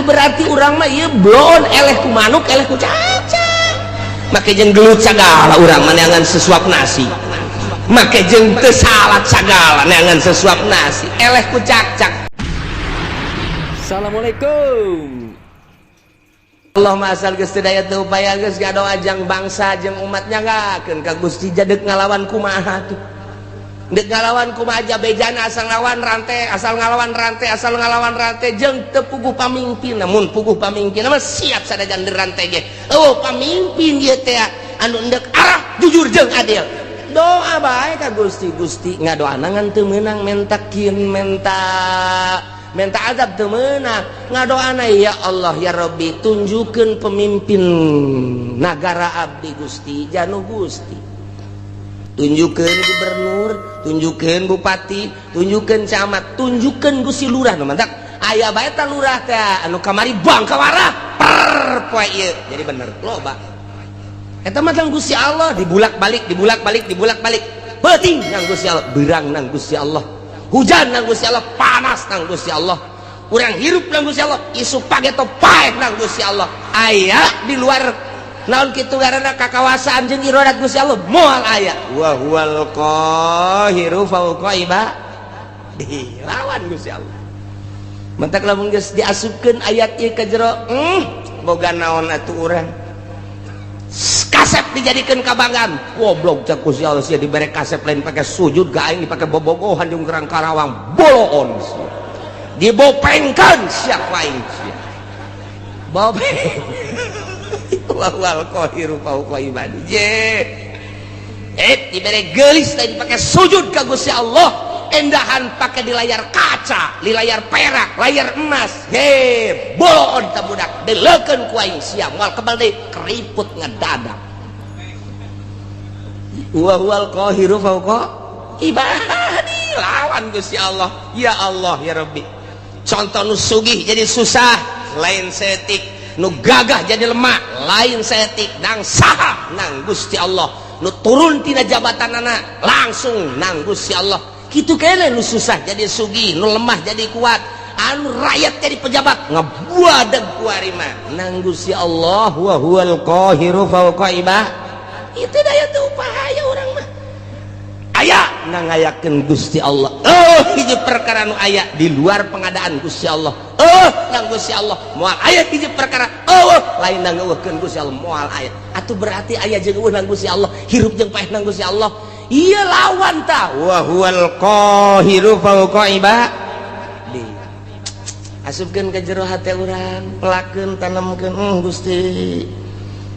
Atuh berarti urang mah ieu blon eleh ku manuk eleh ku cacing make jeung gelut sagala urang mah neangan sesuap nasi make jeung teu salat sagala neangan sesuap nasi eleh ku cacak. Assalamualaikum. Allahumma asal geus teu daya teu upaya geus gado ajang bangsa jeung umat nyanggakeun ka Gusti jadeg ngalawan kumaha tuh. Dek ngalawan kumaha aja bejana asal ngalawan rantai asal ngalawan rantai jeung teu puguh pamimpin namun puguh pamimpin mah siap sadajan di rantai ge. Oh pamimpin ieu teh anu endek arah jujur jeung adil. Doa bae ka Gusti ngadoana ngan teu meunang menta kieu menta azab teu meunang ngadoana ya Allah ya Rabbi tunjukkeun pemimpin nagara abdi Gusti janu Gusti. Tunjukkeun gubernur, tunjukkeun bupati, tunjukkeun camat, tunjukkeun Gusti lurah nu mantap. Aya bae ta lurah teh anu kamari bang kawarah per poe ieu. Jadi bener loba. Eta mah nang Gusti Allah dibulak-balik. Beuting nang Gusti Allah, beurang nang Gusti Allah. Hujan nang Gusti Allah, panas nang Gusti Allah. Urang hirup nang Gusti Allah, isu pageto paeh nang Gusti Allah. Aya di luar naon kitu ngaranna kakawasaan jeung iradat Gusti Allah moal aya wa huwal qahiru fawqa ibadihi lawan Gusti Allah. Mentak lamun geus diasupkeun ayat ieu ka jero boga naon atuh urang kasep dijadikeun kabanggan goblok cak Gusti Allah sia dibere kasep lain pake sujud ka aing dipake bobogohan jeung gerang karawang boloon sia dibopengkeun sia ku aing sia bopeng wal qahiru fawqa ibadihi dibere geulis tadi pakai sujud ka Gusti Allah endahan pakai di layar kaca di layar perak layar emas boloon ta budak deleukeun ku aing sia moal kebal deui keriput ngedadak wa huwal qahiru fawqa ibadihi lawan Gusti Allah ya Rabbi. Contoh nu sugih jadi susah lain setik nu gagah jadi lemah lain setik nang saha nang Gusti Allah nu turun tina jabatanana langsung nang Gusti Allah kitu kene nu susah jadi sugih nu lemah jadi kuat anu rakyat jadi pejabat ngabuadeg ku ari mah nang Gusti Allah wa huwal qahiru fawqa ibadihi itu daya teu upaya urang mah aya nang ngayakeun Gusti Allah hiji perkara nu aya di luar pengadaan Gusti Allah nang Gusti Allah moal aya hiji perkara lain nang ngeukeun Gusti Allah moal aya atuh berarti aya jeung eueuh nang Gusti Allah hirup jeung paeh nang Gusti Allah ieu lawan ta wa huwal qahiru fawqa ibadihi. Asupkeun ka jero hate urang pelakeun tanamkeun Gusti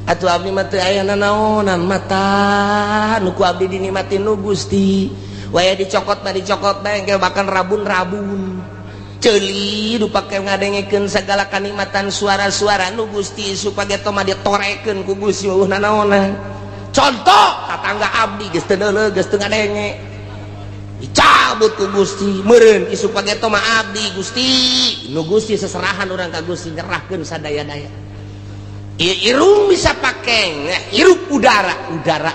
atuh abdi mah teu aya nanaonan mata nu ku abdi dinikmati nu Gusti waya dicokot bae engke bahkan rabun-rabun ceuli nu pake ngadengekeun sagala kanikmatan suara-suara nu Gusti supaya toma ditorekeun ku Gusti nanaonan contoh tatangga abdi geus teu deuleu geus teu ngadenge dicabut ku Gusti meureun isu page toma abdi Gusti nu Gusti seserahan urang ka Gusti nyerahkeun sadaya-daya. Irung bisa pakai hirup udara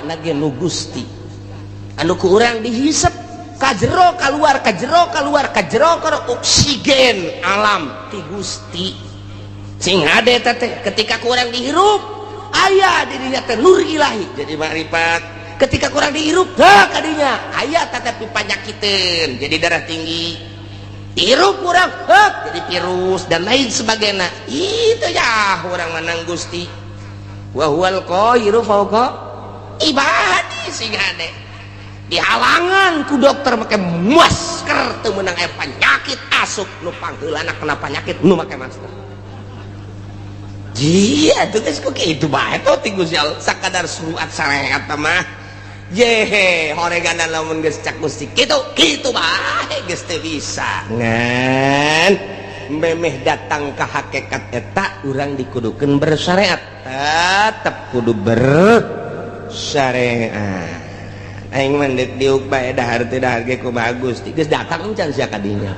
nage nu Gusti anu ku urang dihisep kajero keluar oksigen alam ti Gusti sing ade teh ketika kurang dihirup aya dirinya teh nur ilahi jadi makrifat ketika kurang dihirup kadinya aya teh panyakiteun jadi darah tinggi hirup kurang jadi virus dan lain sebagainya itu ya orang menang Gusti wa huwal qahiru fawqa ibadihi sing ade dihalangan ku dokter make masker teu meunang aya penyakit asup nu pangheulana kena penyakit nu make masker jieu atuh geus ku kitu bae to ti Gusti Allah sakadar surat syariat mah horegana lamun geus cak Gusti kitu bae geus teu bisa ngan memeh datang ka hakikat eta urang dikudukeun bersyariat tetep kudu bersyariat aing mah diuk bae dahar teu dahar ge kumaha Gusti geus datang encan sia ka dinya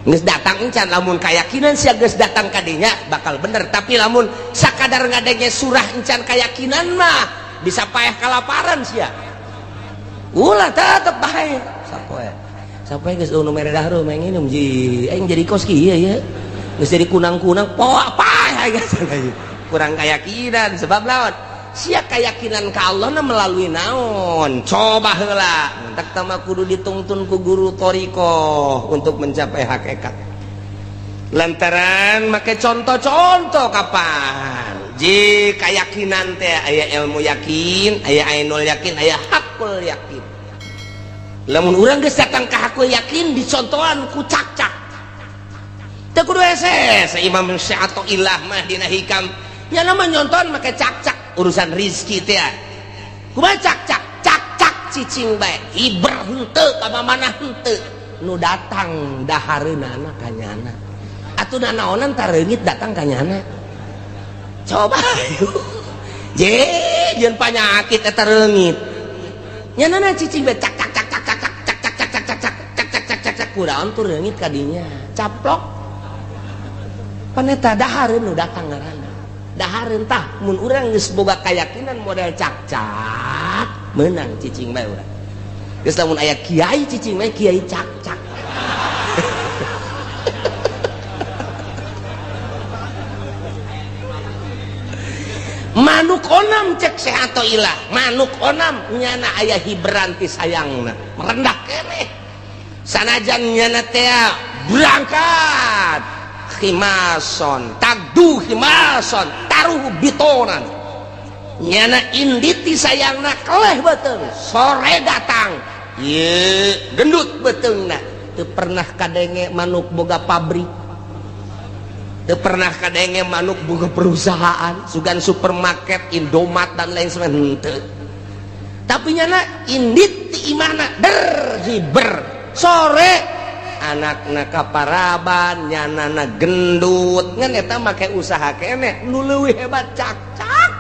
geus datang encan lamun kayakinan sia geus datang ka dinya bakal bener tapi lamun sakadar ngadenge surah encan kayakinan mah bisa paeh kalaparan sia ulah tetep bae sapoe geus nu mere dahar main minum ji aing jadi kos kieu ya geus jadi kunang-kunang poe apa ya kurang keyakinan sebab lawan sia keyakinan ka Allah na melalui naon coba heula mentak tama kudu ditungtun ku guru thariqah untuk mencapai hakikat lantaran make contoh-contoh kapan ji keyakinan teh aya ilmu yakin aya ainul yakin aya hakul yakin lamun urang geus datang ka hakul yakin dicontohan ku cak-cak teu kudu hese Imam Syafi'i mah dina hikam nya nama nyonton make cak-cak urusan rizki teh kumaha cak-cak cicing bae hiber henteu ka mana henteu nu datang dahareunana ka nyana atuh da naonan tareungit datang ka nyana coba je jeung panyakit eta reungit nyana cicing bae cak kunaon tuh reungit ka dinya caplok paneta dahareun nu datang ngaranna dahareun tah mun urang geus boga keyakinan model cak-cak menang cicing bae urang geus lamun aya kiai cicing bae kiai cak-cak manuk onam cek sehato ilah manuk onam nyana aya hibran ti sayangna merendah keneh sanajan nyana teh berangkat khimason tagdu khimason taruh bitonan nyana inditi sayangna keleh beteung sore datang ye gendut beteungna teu pernah kadenge manuk boga pabrik teu pernah kadenge manuk boga perusahaan sugan supermarket Indomaret dan lain sebagainya henteu tapi nyana indit ti imahna hiber sore anakna kaparaban nyanana gendut ngan eta make usaha keneh nu leuwih hebat cak-cak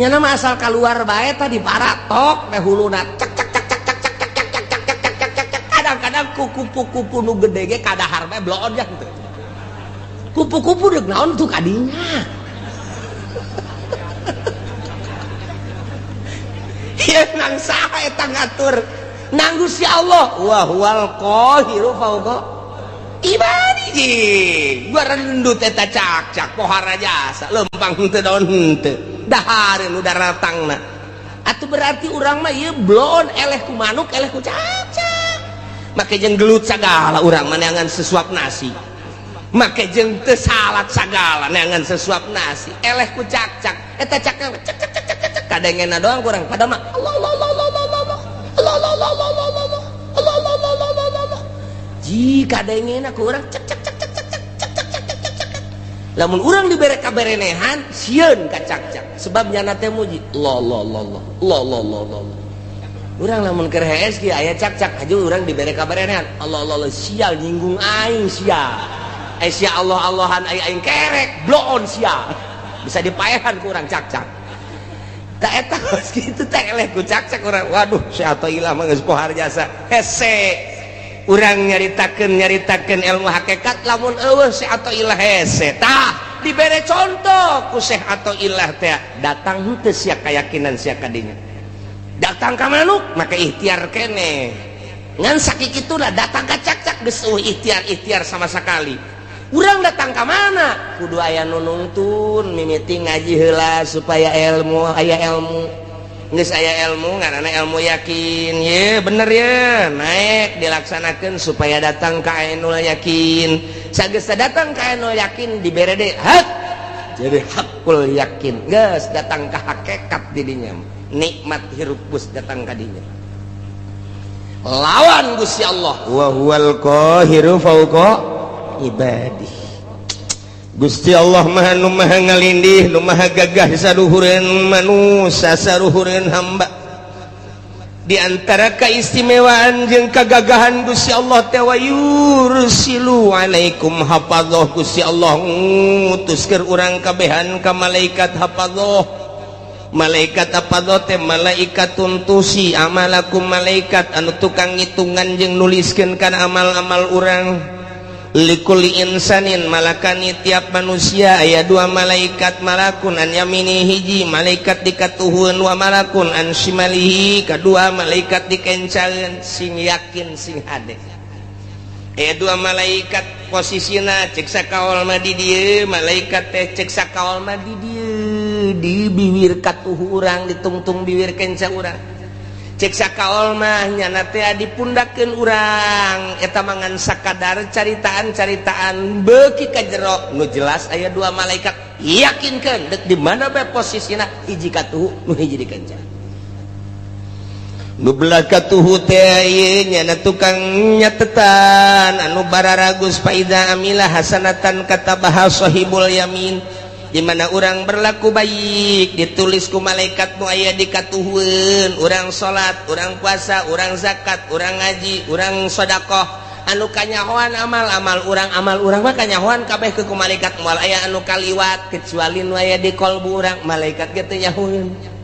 nyana mah asal keluar bae tadi paratok teh huluna cek cek cek cek cek cek cek cek cek cek cek cek kadang-kadang kupu-kupu nu gede ge kadahar bae bloon ya teu kupu-kupu deuk naon tuh kadinya ieu nang saha eta ngatur nang Gusti Allah wa huwal qahiru fawqa ibadihi gua rendut eta cak-cak pohara jasa lempang teu daun henteu dahareun udah ratangna atuh berarti urang mah ieu blon eleh ku manuk eleh ku cak-cak make jeung gelut sagala urang mah neangan sesuap nasi make jeung teu salat sagala neangan sesuap nasi eleh ku cak-cak eta cak cak cak cak cak kadengena doang kurang padahal mah jika dengena ku urang cek cek cek cek cek cek cek cek cek cek cek lamun urang dibere kaberenehan sieun ka cak-cak sebab nyana teh muji lo urang lamun keur hees kieu aya cak-cak aja urang dibere kaberenehan Allah sial nyinggung aing sial sia Allah-Allahan aing kerek bloon sial bisa dipaehan ku urang cak-cak tak eta kitu teh eleh ku cak-cak urang waduh seato ilah mah geus pohar jasa hese urang nyaritakeun ilmu hakikat lamun eueuh Syekh Athaillah hese tah dibere contoh ku Syekh Athaillah teh datang henteu sia keyakinan sia kadinya datang ka manuk maka ikhtiar keneh ngan sakikituna datang ka cak-cak geus ikhtiar sama sekali urang datang ka mana kudu aya nu nuntun mimiti ngaji heula supaya aya ilmu geus aya ilmu ngaranna ilmu yakin ye bener ya naik dilaksanakeun supaya datang ka ainul yakin sageus datang ka ainul yakin dibere deui hak jadi hakul yakin geus datang ka hakikat di dinya nikmat hirup geus datang ka dinya lawan Gusti Allah wa huwal qahiru fawqa ibadih Gusti Allah maha nu maha ngalindih nu maha gagah saluhureun manusia saluhureun hamba di antara keistimewaan jeung kagagahan Gusti Allah teh wa yursilu alaikum hafadzah Gusti Allah ngutuskeun urang kabehan ka malaikat hafadzah malaikat hafadzah teh malaikatun tusi amalakum malaikat anu tukang ngitungan jeung nuliskeun kana amal-amal urang likulli insanin malakani tiap manusia aya dua malaikat malakun an yamini hiji malaikat dikatuhun wa malakun an shimalihi kadua malaikat dikencaeun sing yakin sing hade dua malaikat posisina cek sakaol mah di dieu malaikat teh cek sakaol mah di dieu di bibir katuhu urang ditungtung bibir kenca urang cek sakaol mah nyana teh dipundakeun urang eta mangan sakadar caritaan beuki ka jero nu jelas aya dua malaikat yakinkeun deuk di mana bae posisina hiji katuhu nu hiji di kenca nu belah katuhu teh ieu nyana tukang nyatetan anu bararagus faida amilah hasanatan katabaha sahibul yamin di mana urang berlaku baik ditulis ku malaikat nu aya di katuhueun urang salat urang puasa urang zakat urang ngaji urang sedekah anu kanyahoan amal urang mah kanyahoan kabeh ku malaikat moal aya anu kaliwat kecuali nu aya di qalbu urang malaikat ge teu nyahoeun.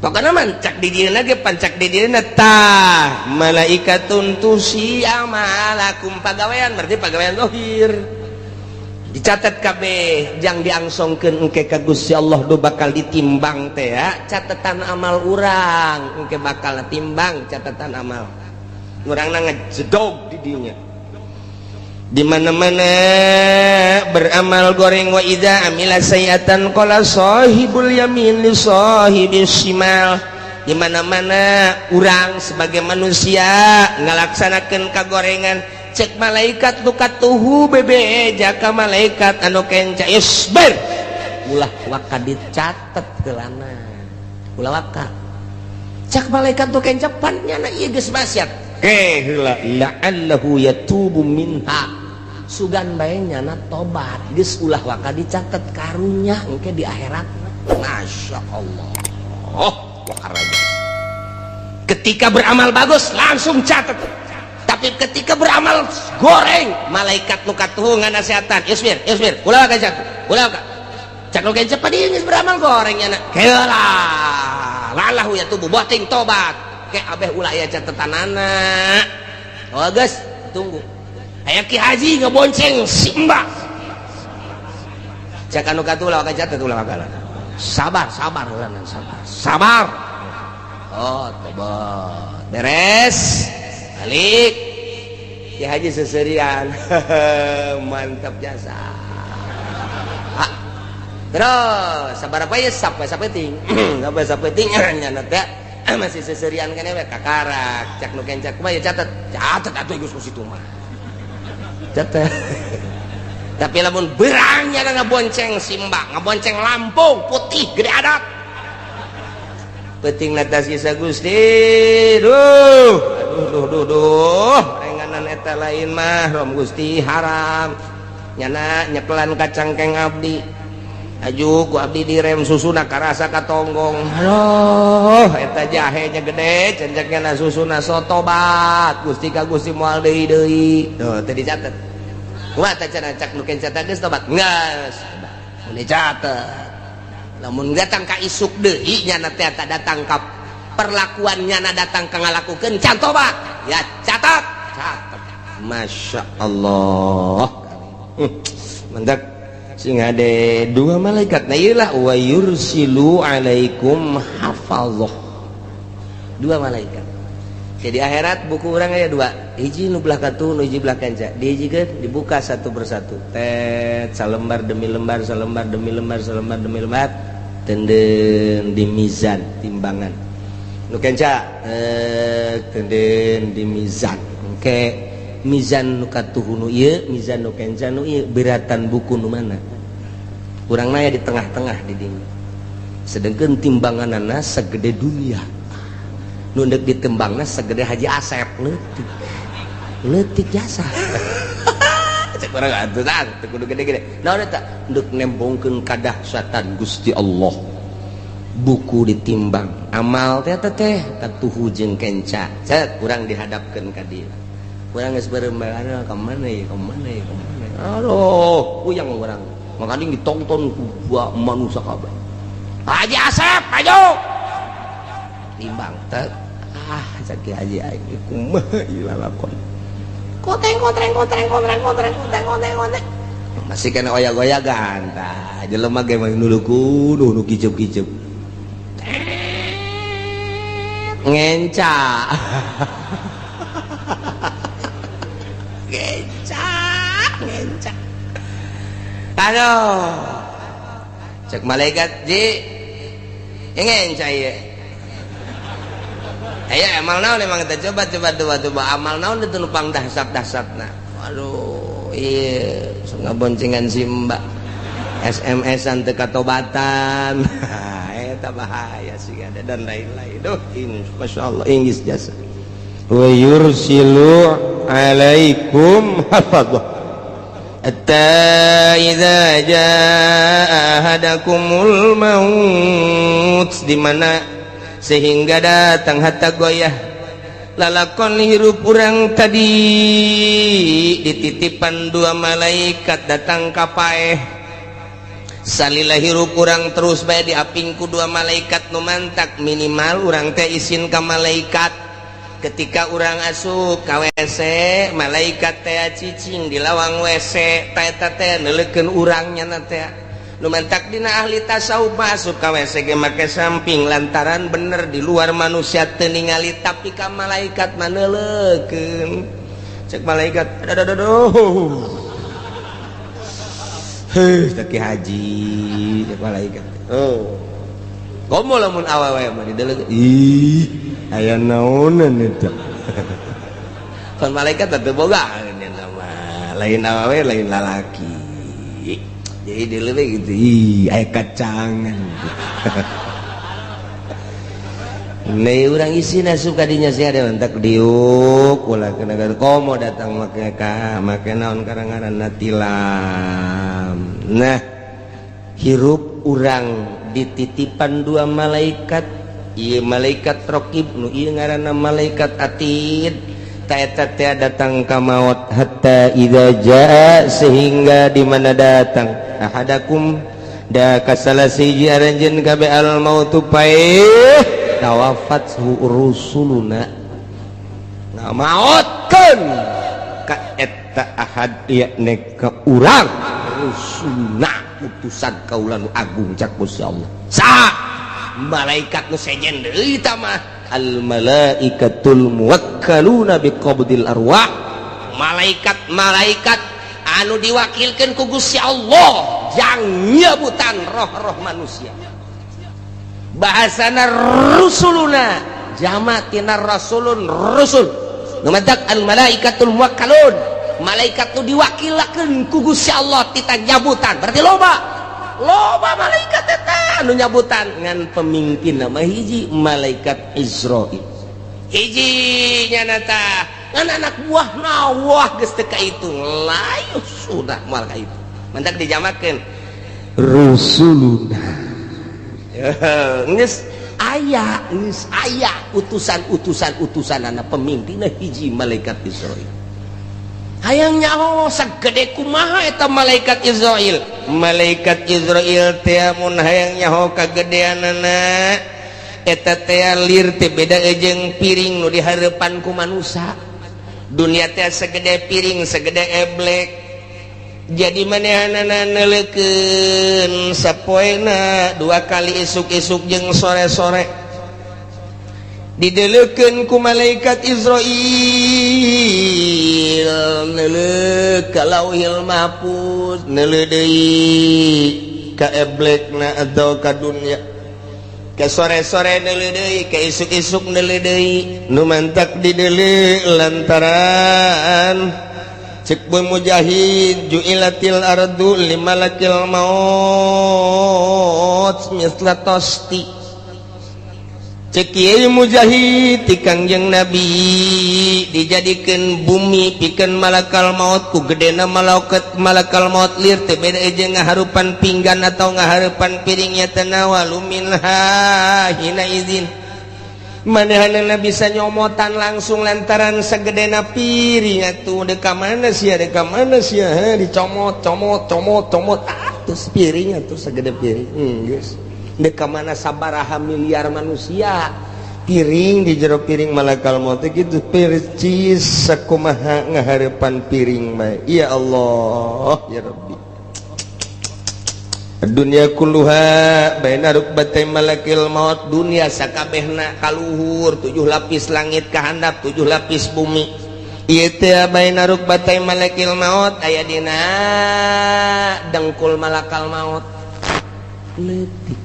Pokoknya mancak di dirinya ge pancak di dirinya tah malaikatun tusi amalakum pagawean berarti pagawean dohir dicatat kabeh jang diangsongkeun engke ka Gusti Allah do bakal ditimbang teh ya catatan amal urang engke bakal timbang catatan amal urangna ngejedog di dinya di mana-mana beramal goreng wa idza amila sayiatan qala sahibul yamin li sahibis shimal di mana-mana urang sebagai manusia ngalaksanakeun kagorengan cek malaikat nu katuhu bebe jaka malaikat anu kenca isbir ulah waka dicatet geulana ulah waka cek malaikat nu kenca pannyana ieu geus maksiat heula la'allahu yatubu minha sugan bae nyana tobat geus ulah waka dicatet karunya engke di akhirat Masya Allah wakaraja ketika beramal bagus langsung catet tapi ketika beramal goreng malaikat nu katuhu nganasehatan isbir ulah waka catet ulah waka cak nu kence padi geus beramal goreng nyana heula la'allahu yatubu boting tobat ke abeh ulah aya catetanana geus tunggu aya Ki Haji ngebonceng Simba cak anu katuh ulah waka catet ulah waka sabar tobat beres balik Ki Haji seserian mantap jasa terus sabar apa ya sapeting sapeting nyana teh masih seserian kene we kakarak cak nu kencak kumaha ya catet atuh geus ku situ mah catet tapi lamun berangnya ngabonceng Simba ngabonceng Lampung putih gede adat penting nata sisa Gusti duh renganan eta lain mah rom Gusti haram nyana nyekelan kacangkeng abdi aju ku abdi direm susuna karasa katonggong aduh eta jahenya gede cenjekna susuna sotobat Gusti ka Gusti moal deui tuh teu dicatet kumaha teh cenah cak nu kenca teh geus tobat geus dicatet lamun datang ka isuk deui nyana teh tak datang ka perlakuan nyana datang ka ngalakukeun can tobat ya catat Masya Allah mantap sing ade dua malaikat na ieu lah wa yursilu alaikum hafazah dua malaikat jadi akhirat buku urang aya dua hiji nu belah katuh nu hiji belah kanca dihijikeun dibuka satu persatu tet salembar demi lembar salembar demi lembar salembar demi lembar tenden di mizan timbangan nu kanca tenden di mizan engke mizan nu katuh nu ieu mizan nu kenca nu ieu beratan buku nu mana urang naya di tengah-tengah di dieu sedengkeun timbanganana segede dunia nu deuk ditembangna segede Haji Asep leutik jasa cek urang atuh tah teu kudu gede-gede naon eta deuk nembongkeun kadahsyatan Gusti Allah buku ditimbang amal teh katuhu jeung kenca cet urang dihadapkeun ka dieu urang geus berembagan ka mana ya aduh puyang urang makanya ditonton ku manusia kabeh Haji Asep ayo timbang teh caki Haji aing kumaha ieu lalakon koteng masih kena oyak-oyakan tah jelema ge mah nu kudu nu kicep-kicep ngenca aduh cek malaikat ji ingin caya ayo amal naon emang kita coba amal naon itu numpang dahsat-dahsatna aduh iya ngaboncengan si mbak SMS-an teu katobatan eta bahaya sih ada dan lain-lain duh masyaallah inggis jasa wa yursilu alaikum hafadhah hatta idza jaa ahadakumul maut di mana sehingga datang hatta goyah lalakon hirup urang tadi dititipan dua malaikat datang ka paeh salila hirup urang terus bae diapingku dua malaikat nu mantak minimal urang teh izin ka malaikat ketika urang asup ka WC malaikat teh cicing di lawang WC eta teh neuleukeun urangnya na teh nu mantak dina ahli tasawuf masuk ka WC ge make samping lantaran bener di luar manusia teu ningali tapi ka malaikat mah neuleukeun cek malaikat aduh taki haji cek malaikat oh komo lamun awewe mah dideleukeun ih aya naonan eta kan malaikat teu boga nama lain awewe lain lalaki jadi dilewe gitu ih aya kacangan nih urang isina suka dinya sih ada mentak diuk ulah kena komo datang make naon karangaranna tilam nah hirup urang dititipan dua malaikat ieu malaikat raqib nu ieu ngaranna malaikat atid ta eta teh datang ka maut hatta idza jaa sehingga di mana datang ahadakum da kasalasiji aranjeun kabeh al mautu paeh tawafat rusuluna ngamaotkeun ka eta ahad yakni ka urang rusuluna utusan kaula nu agung cak Gusti Allah sa malaikat nu sejen deui ta mah al malaikatul muwakkaluna biqabdil arwah malaikat anu diwakilkeun ku Gusti Allah jang nyebutan roh-roh manusia bahasana rusuluna jamak tina rasulun rusul numadak al malaikatul muwakkalun malaikat nu diwakilakeun ku Gusti Allah tita nyabutan berarti loba malaikat eta nu nyabutan ngan pemimpin nama hiji malaikat Israil hiji nya ta ngan anak buahna wah geus teu ka itu layu sudah moal ka itu mantak dijamakeun rusuluna geus aya utusan anak pemimpin hiji malaikat Israil hayang nyaho sagede kumaha eta malaikat Israil teh mun hayang nyaho kagedeanana eta teh lir teh beda jeung piring nu dihareupan ku manusia dunia teh segede piring segede eblek jadi manehanana neuleukeun sapoena dua kali isuk-isuk jeung sore-sore dideleukeun ku malaikat Israil neuleuk ka lauhil mahfuz neuleuk deui ka eblekna atau ka dunya ka sore-sore neuleuk deui ka isuk-isuk neuleuk deui nu mantak dideleuh lantaran cek boy mujahid ju'ilatil ardu limalakil maut misla tosti cek ieu mujahid ti Kangjeng Nabi dijadikeun bumi pikeun malakal maut ku gedena malakal maut lir teh beda jeung ngaharupan pinggan atau ngaharupan piringnya tanawalu minha hina izin manehanana bisa nyomotan langsung lantaran segedena piring atuh deka mana sia dicomot atuh piring atuh segede piring geus deka mana sabaraha miliar manusia piring di jero piring malakal maut gitu percis sakumaha ngahareupan piring mah ya Allah ya Rabbi dunia kulluha baina rukbatai malakil maut dunia sakabehna kaluhur 7 lapis langit kahandap 7 lapis bumi ieu teh baina rukbatai malakil maut aya dina dengkul malakal maut leutik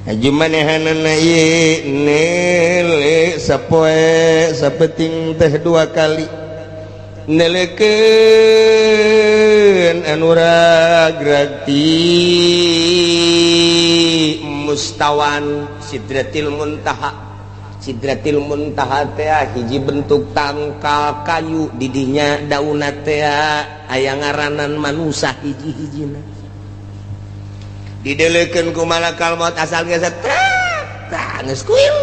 aju manehanana ieu nele sapoe sapeting teh 2 kali neleukeun anu ragragti mustawan sidratil muntaha teh hiji bentuk tangkal kayu didinya daunna teh aya ngaranan manusa hiji-hijina dideleukeun ku malakal maut asal geus geus kuil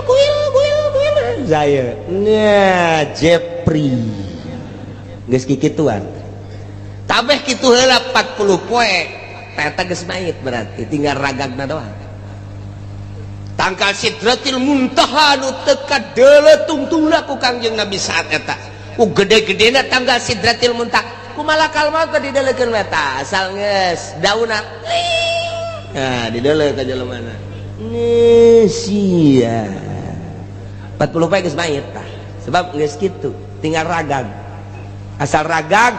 saya nya Jepri geus kikituan tabeh kitu heula 40 poe eta geus mayit berarti tinggal ragagna doang tangkal sidratil muntaha nu teu kadeuleuh tungtungna ku Kangjeng Nabi saat eta ku gede-gedena tangkal sidratil muntaha ku malakal maut dideleukeun eta asal geus daunna nah dideleuh ka jelemana sia 40 poe geus mayit tah sebab geus kitu tinggal ragag asal ragag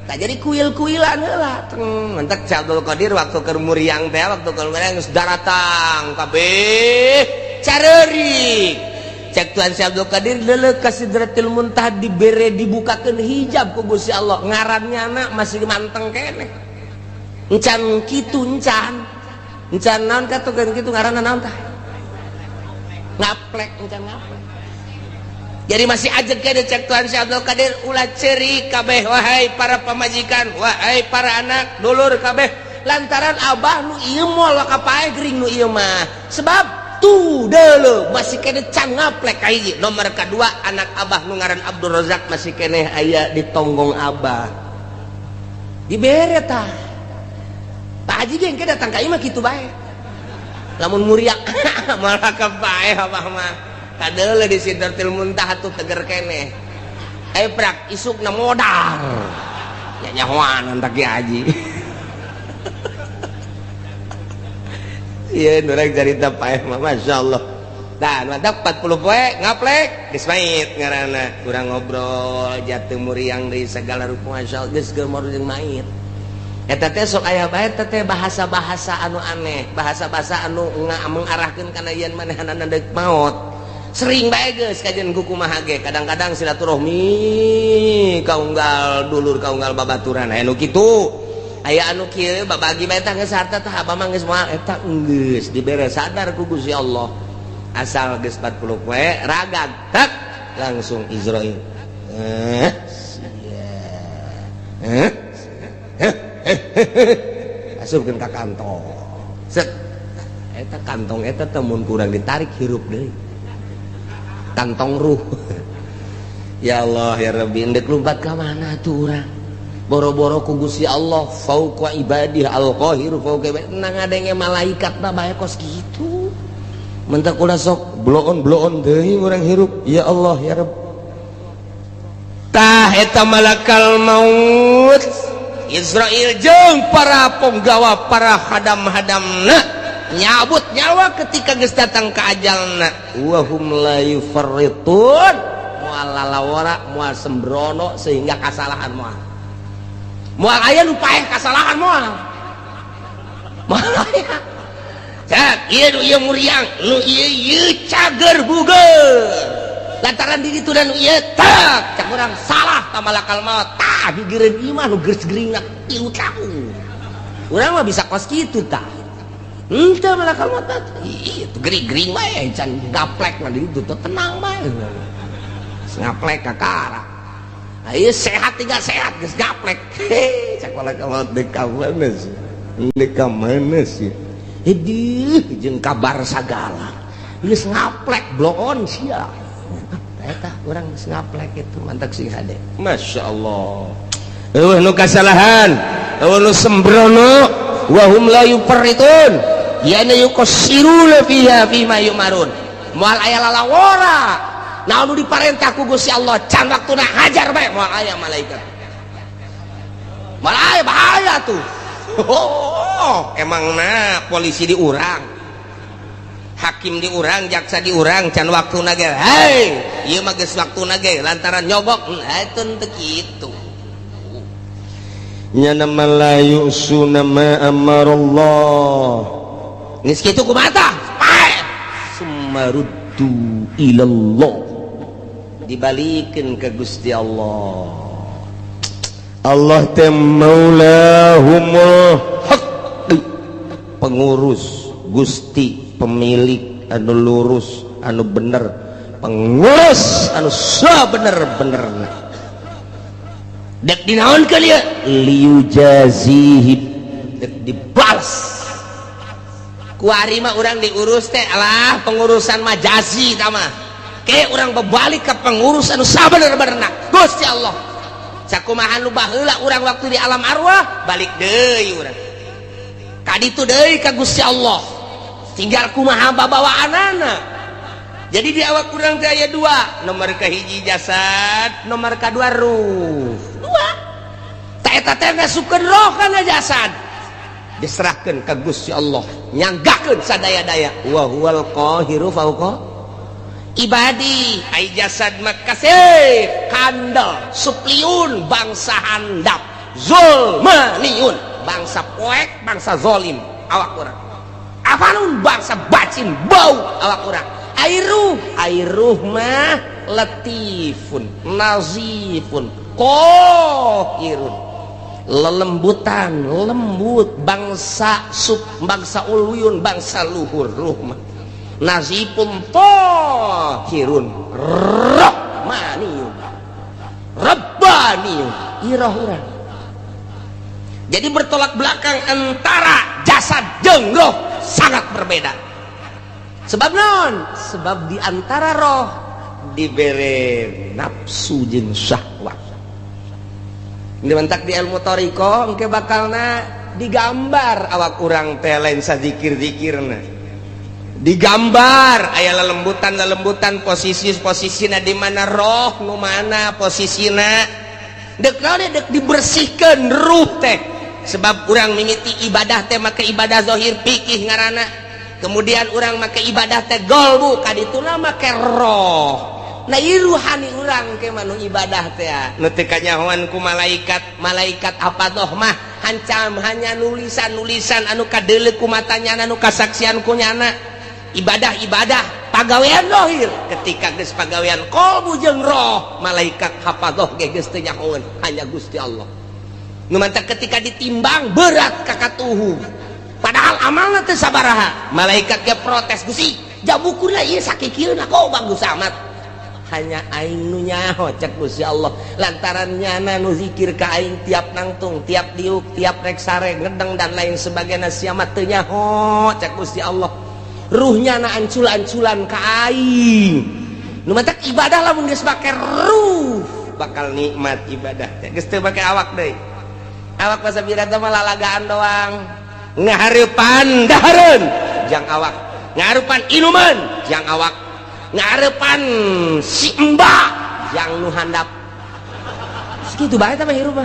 tak jadi kuil-kuilan heula mentek Abdul Qadir waktu keur muriang teh waktu keur muriang geus daratang kabeh careurik cek Tuhan Abdul Qadir leuleuh ka Sidratil Muntaha dibere dibukakeun hijab ku Gusti Allah ngarannya anak masih manteng keneh encan kitu encan naon katukeun kitu ngaranna naon tah ngaplek encan ngaplek jadi masih ajeg kene cek Tuhan Abdul Qadir ulah ceurik kabeh wahai para pamajikan wahai para anak dulur kabeh lantaran abah nu ieu moal kapae gering nu ieu mah sebab tuh deuleuh masih kene can ngaplek ka hiji nomor kadua anak abah nu ngaran Abdul Razak masih kene aya di tonggong abah dibere tah Pak Haji ge engke datang ka ieu mah kitu bae lamun muriak malah kapae abah mah kadeuleuh di Sidratil Muntaha tuh teger keneh prak isukna modal nya nyahoan antak Ki Haji ieu nu rek carita paeh mah masyaallah tah mantap 40 poe ngaplek geus mait ngaranna urang ngobrol jatuh muriang deui segala rupa masyaallah geus geumor jeung mait eta teh sok aya bae teh bahasa-bahasa anu aneh bahasa-bahasa anu mengarahkeun kana yen manehanana deuk maot sering bae geus kajian kumaha ge kadang-kadang silaturahmi kaunggal dulur kaunggal babaturan aya nu kitu aya anu kieu babagi bae tah geus harta tah abah mah geus moal eta geus dibere sadar ku Gusti Allah asal geus 40 poe ragag tak langsung Israil asupkeun ka kantong set eta kantong eta teh mun kurang ditarik hirup deui kantong ruh ya Allah ya Rabbi endek lumpat ke mana tuh orang boro-boro ku Gusti Allah fauqa ibadih al-qahir fauqa ibadih nang ngadenge malaikat na bae kos gitu mentak ulah sok bloon deui urang hirup ya Allah ya Rabb tah eta malakal maut Israil jeung para penggawa para hadam-hadamna nyabut nyawa ketika geus datang ke ajalna wa hum la yufarritun moal lalawara moal sembrono sehingga kasalahan moal aya nu paeh kasalahan moal aya cak ieu muriang nu ieu cager bugeul lantaran di ditu dan nu ieu tak cak urang salah ka malakal maut tah digireun ieu mah nu geus geuringna 3 tahun urang mah bisa kos kitu tah ente malakal maut itu gering-gering bae can gaplek mah di ditu tenang bae ngaplek kakara ieu sehat tinggal sehat geus gaplek cak malakal maut deuk ka mana sih heuh jeung kabar sagala geus ngaplek bloon sia eta urang geus ngaplek itu mantak sing hade masyaallah eueuh nu kasalahan eueuh nu sembrono wa hum la yufarritun yana yuqassiruna fiha fima yumarun moal aya lalawara naon nu diparentah ku Gusti Allah can waktuna hajar bae moal aya malaikat moal aya bahaya tuh emangna polisi di urang hakim di urang jaksa di urang can waktuna ge hei ieu mah geus waktuna ge lantaran nyobok eta teu kitu nya nama la yusuna ma amarallah geus kitu kumaha summaruddu ilallah dibalikeun ka Gusti Allah. Allah teh maulahumul haq, pengurus Gusti, pemilik anu lurus anu bener, pengurus anu sabener-benerna. Dek dinaon ka lieu liujazihim, dek dibalas ku ari mah urang diurus teh alah pengurusan majazi tah mah ke urang bebalik ke pengurus anu sabener-benerna Gusti Allah. Sakumaha nu baheula urang waktu di alam arwah balik deui urang ka ditu deui ka Gusti Allah, tinggal kumaha babawaanana. Jadi di awak urang teh aya dua, nomor kahiji jasad, nomor kadua ruh. Dua ta eta teh ngasukeun roh kana jasad diserahkeun ka Gusti Allah, nyanggakeun sadaya-daya wa huwal qahiru fauqa ibadi. Ai jasad makasih kandel supliun bangsa handap, zulmaniun bangsa poek, bangsa zolim awak urang, afanun bangsa bacin bau awak urang. Airuh mah latifun nazifun qahirun lelembutan lembut, bangsa bangsa uluyun bangsa luhur. Ruh mah nazifun tahirun rahmaniyun rabbaniyun irah urang. Jadi bertolak belakang antara jasad jeung roh sangat berbeda. Sebab non, sebab di antara roh dibere nafsu jeung syahwat. Dimentak di ilmu thariqah engke bakalna digambar awak urang teh lain sazikir-zikirna. Digambar aya lelembutan posisina di mana roh nu mana posisina dek dibersihkeun ruh teh. Sebab urang mimiti ibadah teh make ibadah zahir fikih ngaranna, kemudian urang make ibadah teh qalbu kadituna make roh. Nah iruhani urang ke manu ibadah teh nu teu kanyahoan ku malaikat apa doh mah hancam hanya nulisan anu kadeuleu ku matanya anu kasaksian ku nyana. Ibadah pagawean zahir, ketika geus pagawean qalbu jeung roh malaikat hafadzah ge geus teu nyahoeun hanya Gusti Allah. Nu mantap ketika ditimbang berat ka katuhu padahal amalna teu sabaraha, malaikat ge protes, Gusti jabukuna ieu sakikieuna kok bagus amat. Hanya aing nu nyaho cek Gusti Allah, lantaran nyana nu zikir ka aing tiap nangtung, tiap diuk, tiap rek sare ngedeng dan lain sebagainya siamat teu nyaho cek Gusti Allah. Ruhnya na ancul-anculan ka aing. Nu matak ibadah lamun geus make ruh bakal nikmat ibadah teh. Geus teu make awak deui. Awak pasabira teh mah lalagaan doang. Ngahareupan dahareun jang awak. Ngahareupan inuman jang awak. Ngahareupan si embak jang nu handap. Segitu bae teh mah hirup mah.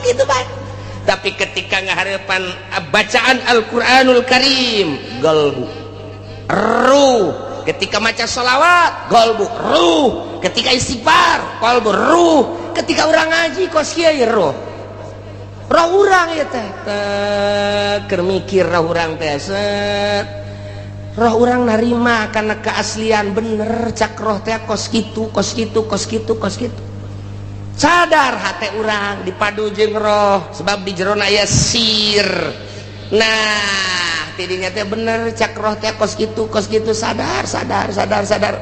Gitu bae. Tapi ketika ngahareupan bacaan Al-Qur'anul Karim qalbu ruh, ketika maca sholawat qalbu ruh, ketika istighfar qalbu ruh, ketika urang ngaji kos kieu ruh urang ieu teh keur mikir roh urang teh set roh urang narima kana keaslian bener cak roh teh kos kitu sadar hati urang dipadu jeung roh sebab di jerona aya sir. Nah tidinya teh bener cak roh teh kos kitu sadar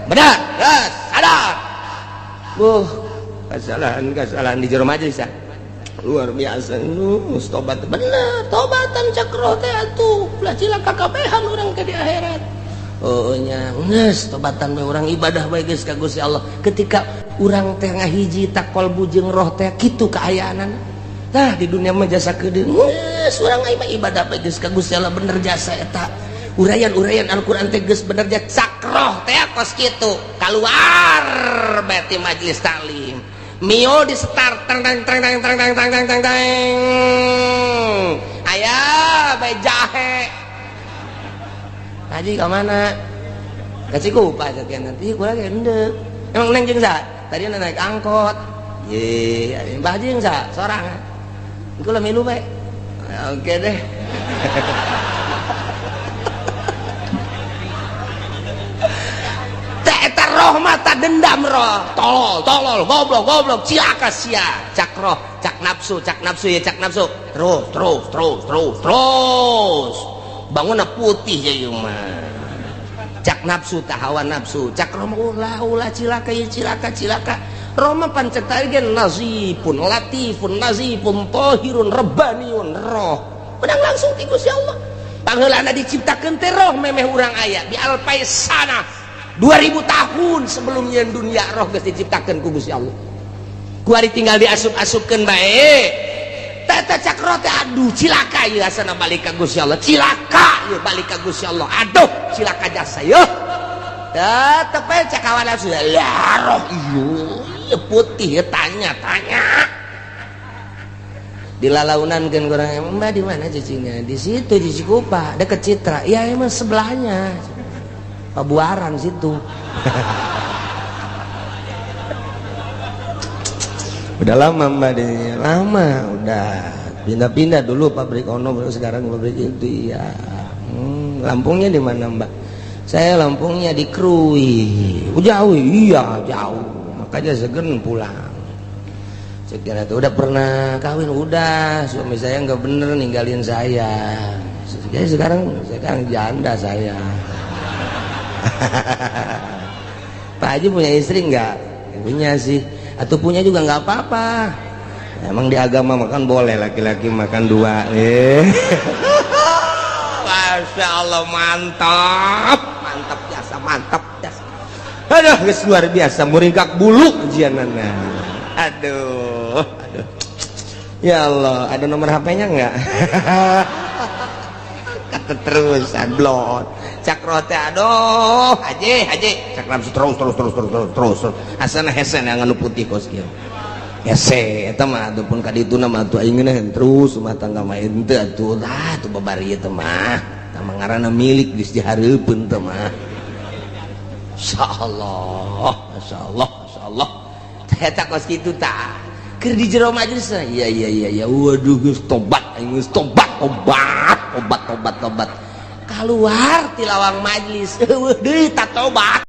bener yes, sadar kesalahan di jero majelis luar biasa. Tobat bener tobatan cak roh teh atuh ulah cilaka kabehan urang ke di akhirat. Oh nya geus tobatan we urang ibadah bae geus ka Gusti Allah. Ketika urang teh ngahiji tak qalbu jeung roh teh kitu kaayaanana. Tah di dunia mah jasa kedeung geus urang mah ibadah bae geus ka Gusti Allah bener jasa eta. Urayan Al-Qur'an teh geus bener jasa cak roh teh kos kitu. Kaluar bae ti majelis taklim. Mio di start tang. Aya bae jahe. Haji ke mana? Ke Cikupa sekian nanti kurang gendek. Emang neng jeung sa? Tadi naik angkot. Ye, Mbah Haji jeung sa? Sorangan. engko lah milu bae. Oke deh. Eta roh mata dendam roh, tolol, goblok, cilaka sia, cak roh, cak nafsu ya cak nafsu. Terus. Bangunna putih ya ieu mah. Cak nafsu tah hawa nafsu, cak roh ulah cilaka ya cilaka. Roh mah pancet gen nazifun, latifun, nazifun, tahirun, rabbaniun roh. Menang langsung ti Gusti Allah. Pangeulana diciptakeun teh roh memeh urang aya di alpaisana 2000 tahun sebelumnya dunia roh geus diciptakeun ku Gusti Allah. Ku ari tinggal diasup-asupkeun bae. Tata cakro teh aduh cilaka ieu asana balik ka Gusti Allah. Cilaka ieu balik ka Gusti Allah. Aduh cilaka jasa yeuh. Tetep we cakawana sudah lah roh ieu putih tanya. Dilalaunan kan kurang Mbak di mana cicinya? Di situ di Cikupa, dekat Citra. Ya emang sebelahnya. Pabuaran situ. Udah lama Mbak di lama udah pindah-pindah dulu pabrik ono sekarang pabrik itu ya. Lampungnya di mana Mbak? Saya Lampungnya di Krui. Jauh iya jauh. Makanya segen pulang. Sekira itu udah pernah kawin udah suami saya nggak bener ninggalin saya. Jadi sekarang janda saya. Pak Haji punya istri nggak? Punya sih. Atau punya juga nggak apa-apa. Emang di agama makan boleh laki-laki makan 2. Masya Allah mantap jasa. Aduh guys luar biasa muringkak bulu ujianana. Aduh. Ya Allah, ada nomor HP-nya enggak? Kata terus blot. Cakrote aduh, haji. Cakram terus. Asana hesen yang anu putih kos kieu. Hese eta mah adupun ka dituna mah atuh aing geus terus rumah tangga mah henteu atuh tah tuh babari teh mah. Tah ngaranna milik geus dihareupeun teh mah. Masyaallah. Eta kos kitu tah. Keur di jero majelis. Iya. Waduh geus tobat. Keluar ti lawang majelis. Eueuh deui tak tobat.